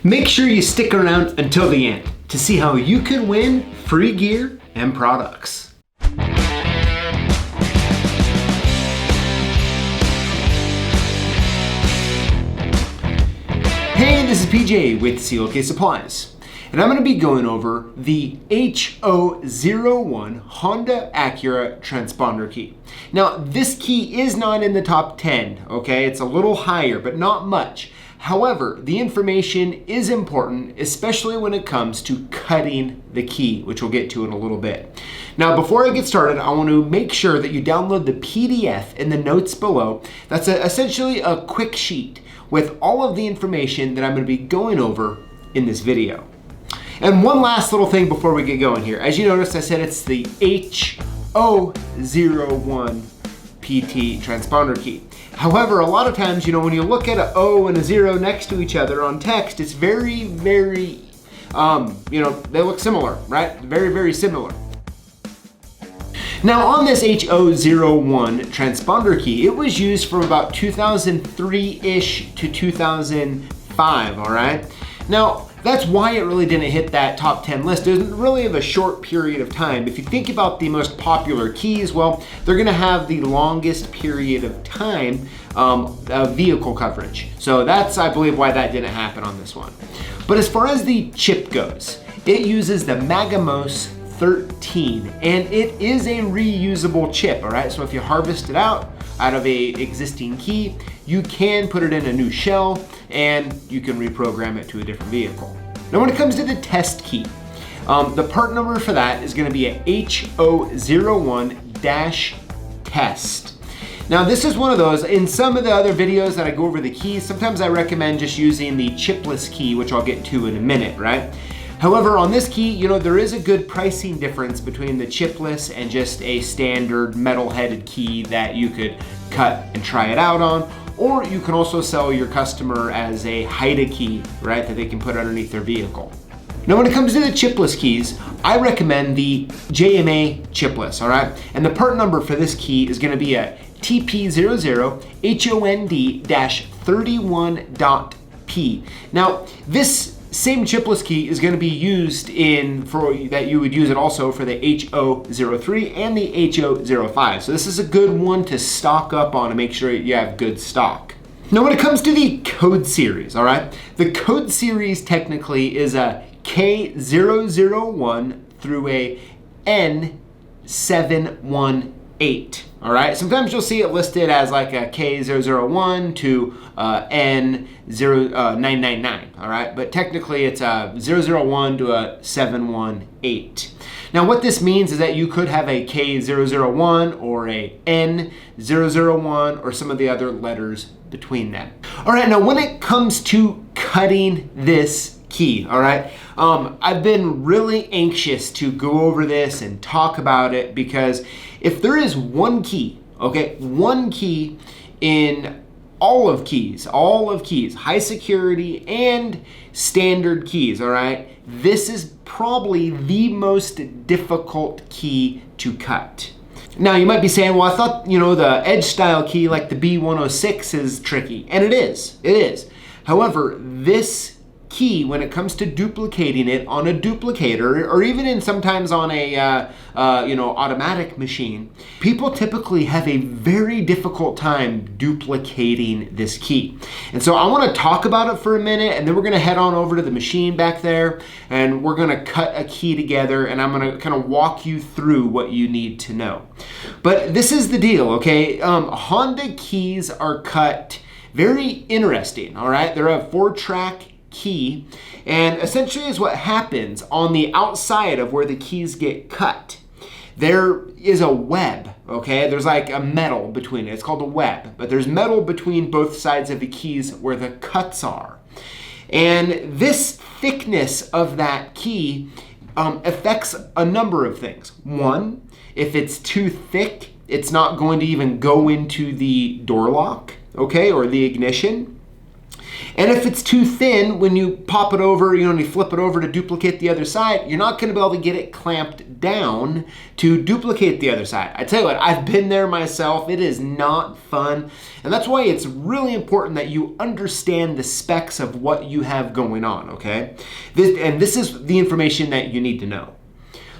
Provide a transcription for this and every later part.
Make sure you stick around until the end to see how you can win free gear and products. Hey, this is PJ with CLKsupplies, and I'm going to be going over the HO01 Honda Acura Transponder key. Now, this key is not in the top 10, okay? It's a little higher, but not much. However, the information is important, especially when it comes to cutting the key, which we'll get to in a little bit. Now, before I get started, I want to make sure that you download the PDF in the notes below. That's essentially a quick sheet with all of the information that I'm going to be going over in this video. And one last little thing before we get going here. As you noticed, I said it's the HO01 PT transponder key. However, a lot of times, when you look at an O and a 0 next to each other on text, it's very, they look similar, right? Very, very similar. Now, on this HO01 transponder key, it was used from about 2003-ish to 2005, all right? Now, that's why it really didn't hit that top 10 list. It was really of a short period of time. If you think about the most popular keys, well, they're gonna have the longest period of time of vehicle coverage. So that's, I believe, why that didn't happen on this one. But as far as the chip goes, it uses the Magamos 13, and it is a reusable chip, all right? So if you harvest it out of a existing key, you can put it in a new shell and you can reprogram it to a different vehicle. Now, when it comes to the test key, the part number for that is gonna be a HO01-test. Now, this is one of those, in some of the other videos that I go over the keys, sometimes I recommend just using the chipless key, which I'll get to in a minute, right? However, on this key, there is a good pricing difference between the chipless and just a standard metal-headed key that you could cut and try it out on, or you can also sell your customer as a HIDA key, right, that they can put underneath their vehicle. Now, when it comes to the chipless keys, I recommend the JMA chipless, all right? And the part number for this key is gonna be a TP00HOND-31.P. Now, this same chipless key is going to be used that you would use it also for the HO03 and the HO05. So this is a good one to stock up on to make sure you have good stock. Now, when it comes to the code series, all right, the code series technically is a K001 through a N718. All right, sometimes you'll see it listed as like a K001 to N999, all right? But technically it's a 001 to a 718. Now, what this means is that you could have a K001 or a N001 or some of the other letters between them. All right, now when it comes to cutting this key, all right, I've been really anxious to go over this and talk about it because if there is one key, okay, one key in all of keys, high security and standard keys, all right, this is probably the most difficult key to cut. Now, you might be saying, well, I thought, the edge style key like the B106 is tricky, and it is. However, this key, when it comes to duplicating it on a duplicator or even sometimes on a automatic machine, people typically have a very difficult time duplicating this key. And so I want to talk about it for a minute, and then we're going to head on over to the machine back there and we're going to cut a key together, and I'm going to kind of walk you through what you need to know. But this is the deal, okay? Honda keys are cut very interesting, all right? They're a 4-track key, and essentially is what happens on the outside of where the keys get cut. There is a web, okay? There's like a metal between it. It's called a web, but there's metal between both sides of the keys where the cuts are. And this thickness of that key affects a number of things. One, if it's too thick, it's not going to even go into the door lock, okay, or the ignition. And if it's too thin, when you pop it over, and you flip it over to duplicate the other side, you're not gonna be able to get it clamped down to duplicate the other side. I tell you what, I've been there myself. It is not fun. And that's why it's really important that you understand the specs of what you have going on, okay? This is the information that you need to know.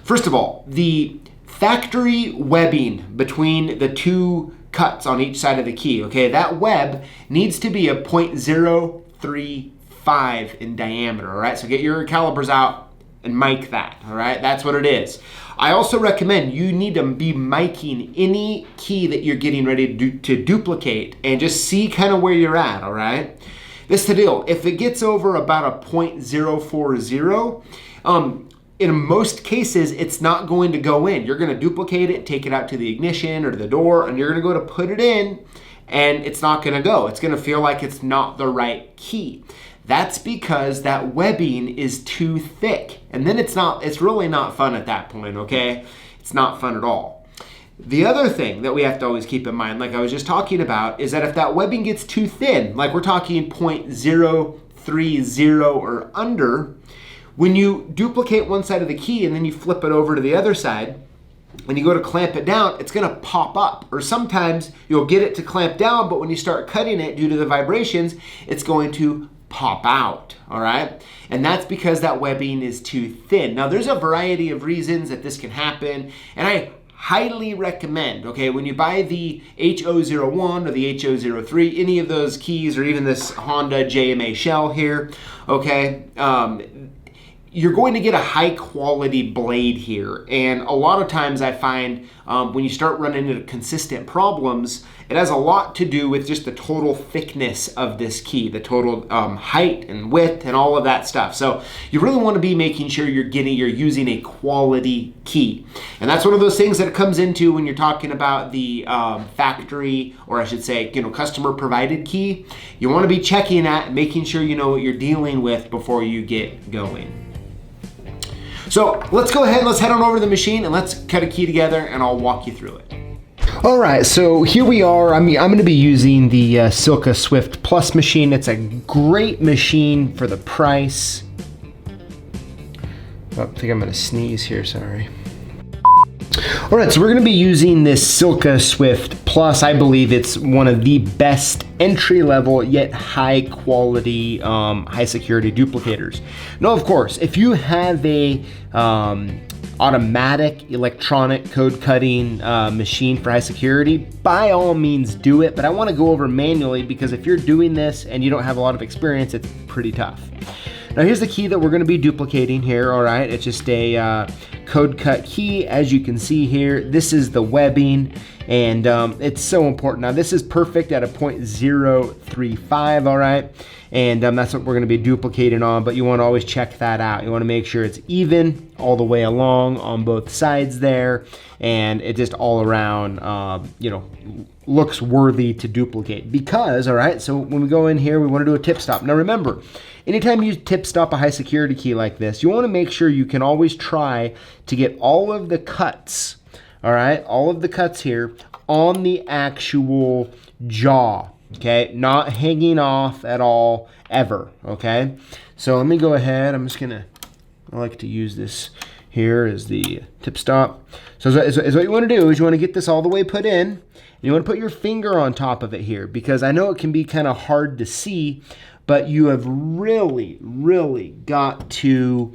First of all, the factory webbing between the two cuts on each side of the key, okay? That web needs to be a 0.035 in diameter, all right? So get your calipers out and mic that, all right? That's what it is. I also recommend you need to be miking any key that you're getting ready to duplicate and just see kind of where you're at, all right? This is the deal. If it gets over about a 0.040, in most cases, it's not going to go in. You're gonna duplicate it, take it out to the ignition or to the door, and you're gonna go to put it in, and it's not gonna go. It's gonna feel like it's not the right key. That's because that webbing is too thick. And then it's really not fun at that point, okay? It's not fun at all. The other thing that we have to always keep in mind, like I was just talking about, is that if that webbing gets too thin, like we're talking 0.030 or under, when you duplicate one side of the key and then you flip it over to the other side and you go to clamp it down, it's gonna pop up. Or sometimes you'll get it to clamp down, but when you start cutting it due to the vibrations, it's going to pop out, all right? And that's because that webbing is too thin. Now there's a variety of reasons that this can happen, and I highly recommend, okay, when you buy the HO01 or the HO03, any of those keys, or even this Honda JMA shell here, okay, you're going to get a high quality blade here. And a lot of times I find when you start running into consistent problems, it has a lot to do with just the total thickness of this key, the total height and width and all of that stuff. So you really want to be making sure you're using a quality key. And that's one of those things that it comes into when you're talking about the factory, or I should say, customer provided key. You want to be checking that and making sure you know what you're dealing with before you get going. So let's go ahead, let's head on over to the machine and let's cut a key together and I'll walk you through it. All right, so here we are. I'm gonna be using the Silka Swift Plus machine. It's a great machine for the price. Oh, I think I'm gonna sneeze here, sorry. All right, so we're gonna be using this Silka Swift Plus. I believe it's one of the best entry-level yet high quality, high security duplicators. Now, of course, if you have a automatic electronic code cutting machine for high security, by all means do it, but I wanna go over manually because if you're doing this and you don't have a lot of experience, it's pretty tough. Now here's the key that we're gonna be duplicating here, all right? It's just a code cut key. As you can see here, this is the webbing, and it's so important. Now this is perfect at a 0.035, all right? And that's what we're gonna be duplicating on, but you wanna always check that out. You wanna make sure it's even all the way along on both sides there, and it just all around, looks worthy to duplicate. Because, all right, so when we go in here, we wanna do a tip stop. Now remember, anytime you tip stop a high security key like this, you wanna make sure you can always try to get all of the cuts, all right, all of the cuts here on the actual jaw, okay? Not hanging off at all, ever, okay? So let me go ahead, I like to use this here as the tip stop. So what you wanna do is you wanna get this all the way put in, and you wanna put your finger on top of it here, because I know it can be kind of hard to see, but you have really, really got to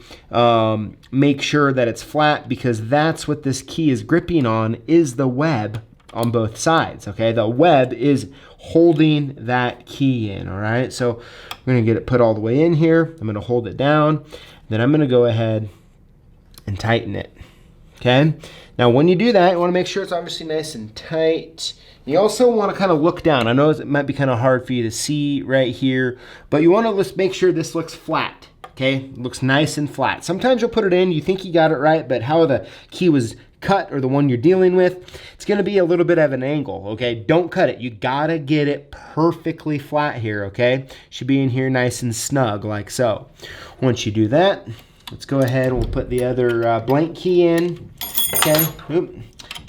make sure that it's flat, because that's what this key is gripping on, is the web on both sides, okay? The web is holding that key in, all right? So we're gonna get it put all the way in here. I'm gonna hold it down, then I'm gonna go ahead and tighten it, okay? Now when you do that, you wanna make sure it's obviously nice and tight. You also wanna kind of look down. I know it might be kind of hard for you to see right here, but you wanna just make sure this looks flat, okay? It looks nice and flat. Sometimes you'll put it in, you think you got it right, but how the key was cut, or the one you're dealing with, it's gonna be a little bit of an angle, okay? Don't cut it. You gotta get it perfectly flat here, okay? Should be in here nice and snug, like so. Once you do that, let's go ahead and we'll put the other blank key in, okay? Oop.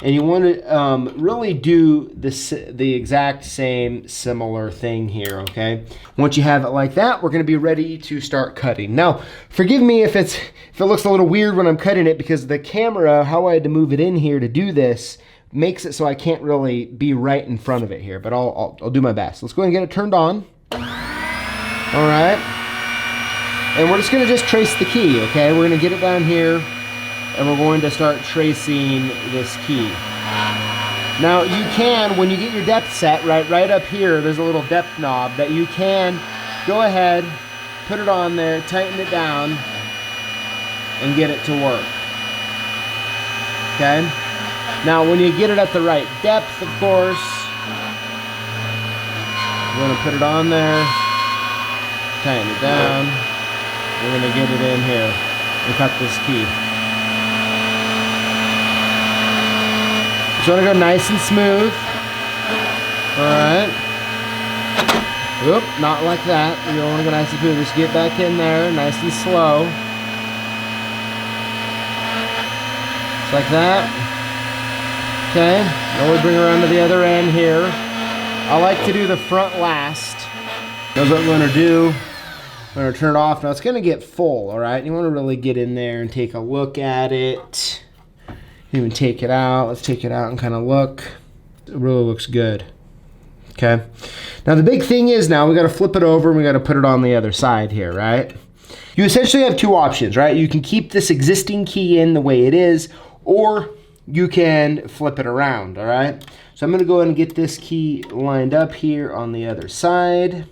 And you want to really do the exact same similar thing here, okay? Once you have it like that, we're gonna be ready to start cutting. Now, forgive me if it looks a little weird when I'm cutting it, because the camera, how I had to move it in here to do this, makes it so I can't really be right in front of it here, but I'll do my best. Let's go ahead and get it turned on. All right. And we're just gonna trace the key, okay? We're gonna get it down here, and we're going to start tracing this key. Now you can, when you get your depth set, right up here, there's a little depth knob that you can go ahead, put it on there, tighten it down, and get it to work, okay? Now when you get it at the right depth, of course, you're gonna put it on there, tighten it down, we're gonna get it in here and cut this key. You want to go nice and smooth. All right. Oop, not like that. You don't want to go nice and smooth. Just get back in there, nice and slow. Just like that. Okay. Now we bring around to the other end here. I like to do the front last. That's what we're going to do. I'm going to turn it off. Now it's going to get full, all right? You want to really get in there and take a look at it. Even take it out. Let's take it out and kind of look. It really looks good. Okay. Now the big thing is now we got to flip it over and we got to put it on the other side here, right? You essentially have two options, right? You can keep this existing key in the way it is, or you can flip it around, all right? So I'm going to go ahead and get this key lined up here on the other side.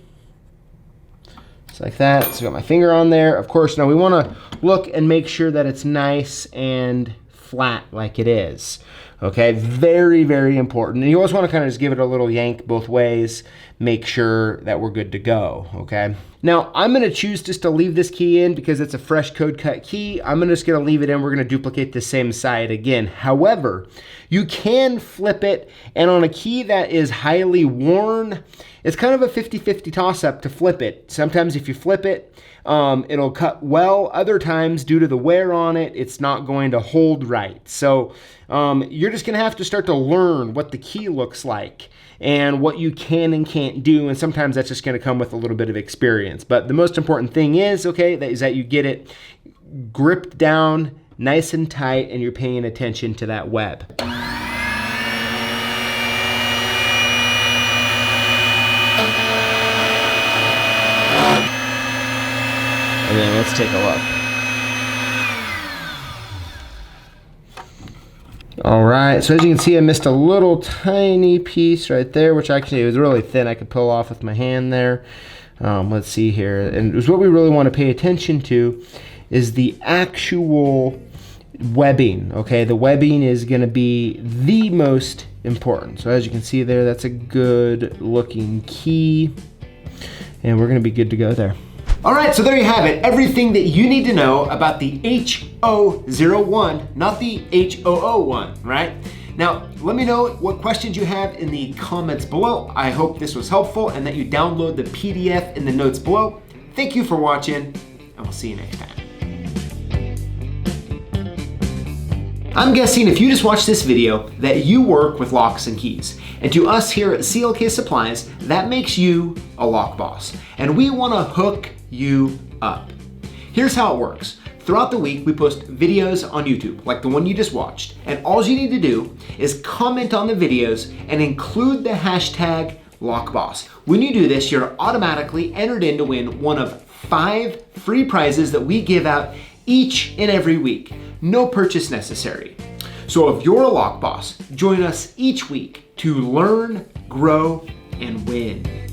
Just like that. So I got my finger on there. Of course, now we want to look and make sure that it's nice and flat like it is. Okay, very, very important. And you always want to kind of just give it a little yank both ways, make sure that we're good to go, okay? Now, I'm going to choose just to leave this key in because it's a fresh code cut key. I'm just going to leave it in. We're going to duplicate the same side again. However, you can flip it, and on a key that is highly worn, it's kind of a 50-50 toss-up to flip it. Sometimes if you flip it, it'll cut well. Other times, due to the wear on it, it's not going to hold right. So you're just going to have to start to learn what the key looks like and what you can and can't do. And sometimes that's just going to come with a little bit of experience. But the most important thing is, okay, that you get it gripped down nice and tight and you're paying attention to that web. And then let's take a look. All right, so as you can see, I missed a little tiny piece right there, which actually was really thin. I could pull off with my hand there. Let's see here. And what we really want to pay attention to is the actual webbing, okay? The webbing is going to be the most important. So as you can see there, that's a good looking key. And we're going to be good to go there. All right, so there you have it. Everything that you need to know about the HO01, not the HO01, right? Now, let me know what questions you have in the comments below. I hope this was helpful and that you download the PDF in the notes below. Thank you for watching, and we'll see you next time. I'm guessing if you just watched this video that you work with locks and keys. And to us here at CLKsupplies, that makes you a lock boss. And we wanna hook you up. Here's how it works. Throughout the week, we post videos on YouTube, like the one you just watched. And all you need to do is comment on the videos and include the hashtag lockboss. When you do this, you're automatically entered in to win one of 5 free prizes that we give out each and every week. No purchase necessary. So if you're a lock boss, join us each week to learn, grow, and win.